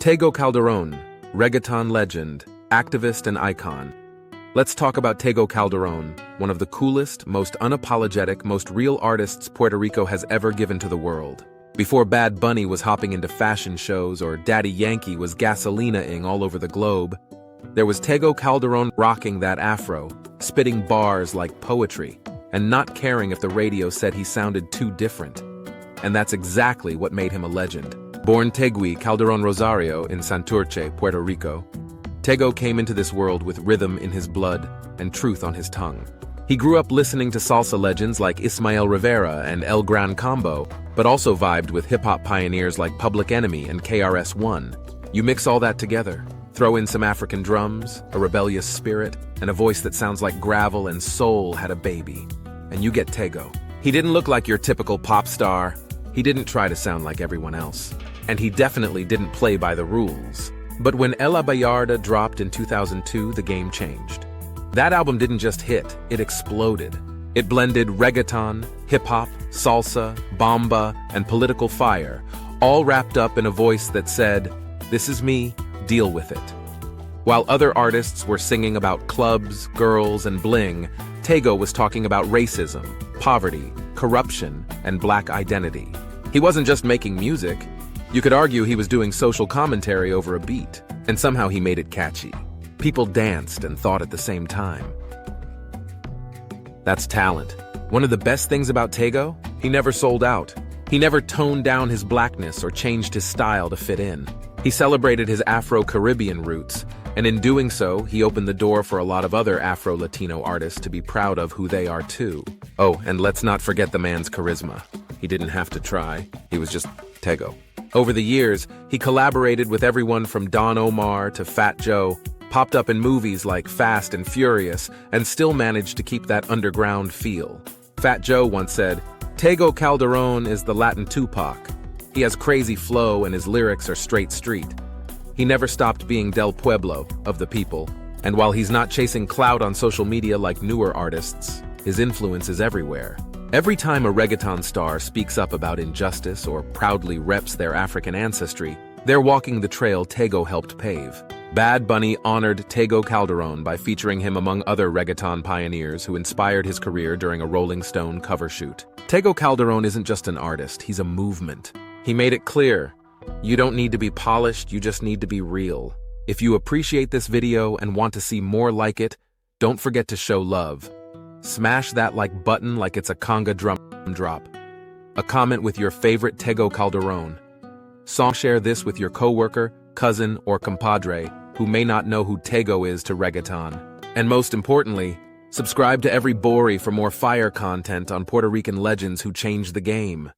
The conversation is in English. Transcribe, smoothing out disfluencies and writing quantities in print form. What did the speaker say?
Tego Calderón, reggaeton legend, activist and icon. Let's talk about Tego Calderón, one of the coolest, most unapologetic, most real artists Puerto Rico has ever given to the world. Before Bad Bunny was hopping into fashion shows or Daddy Yankee was gasolina-ing all over the globe, there was Tego Calderón rocking that afro, spitting bars like poetry, and not caring if the radio said he sounded too different. And that's exactly what made him a legend. Born Tego Calderón Rosario in Santurce, Puerto Rico, Tego came into this world with rhythm in his blood and truth on his tongue. He grew up listening to salsa legends like Ismael Rivera and El Gran Combo, but also vibed with hip-hop pioneers like Public Enemy and KRS-One. You mix all that together, throw in some African drums, a rebellious spirit, and a voice that sounds like gravel and soul had a baby, and you get Tego. He didn't look like your typical pop star. He didn't try to sound like everyone else. And he definitely didn't play by the rules. But when El Abayarde dropped in 2002, the game changed. That album didn't just hit, it exploded. It blended reggaeton, hip-hop, salsa, bomba, and political fire, all wrapped up in a voice that said, "This is me, deal with it." While other artists were singing about clubs, girls, and bling, Tego was talking about racism, poverty, corruption, and black identity. He wasn't just making music. You could argue he was doing social commentary over a beat, and somehow he made it catchy. People danced and thought at the same time. That's talent. One of the best things about Tego, he never sold out. He never toned down his blackness or changed his style to fit in. He celebrated his Afro-Caribbean roots, and in doing so, he opened the door for a lot of other Afro-Latino artists to be proud of who they are too. Oh, and let's not forget the man's charisma. He didn't have to try. He was just Tego. Over the years, he collaborated with everyone from Don Omar to Fat Joe, popped up in movies like Fast and Furious, and still managed to keep that underground feel. Fat Joe once said, "Tego Calderón is the Latin Tupac. He has crazy flow and his lyrics are straight street." He never stopped being Del Pueblo, of the people, and while he's not chasing clout on social media like newer artists, his influence is everywhere. Every time a reggaeton star speaks up about injustice or proudly reps their African ancestry, they're walking the trail Tego helped pave. Bad Bunny honored Tego Calderón by featuring him among other reggaeton pioneers who inspired his career during a Rolling Stone cover shoot. Tego Calderón isn't just an artist, he's a movement. He made it clear, you don't need to be polished, you just need to be real. If you appreciate this video and want to see more like it, don't forget to show love. Smash that like button like it's a conga drum drop. A comment with your favorite Tego Calderón. Song share this with your coworker, cousin, or compadre who may not know who Tego is to reggaeton. And most importantly, subscribe to every Bori for more fire content on Puerto Rican legends who changed the game.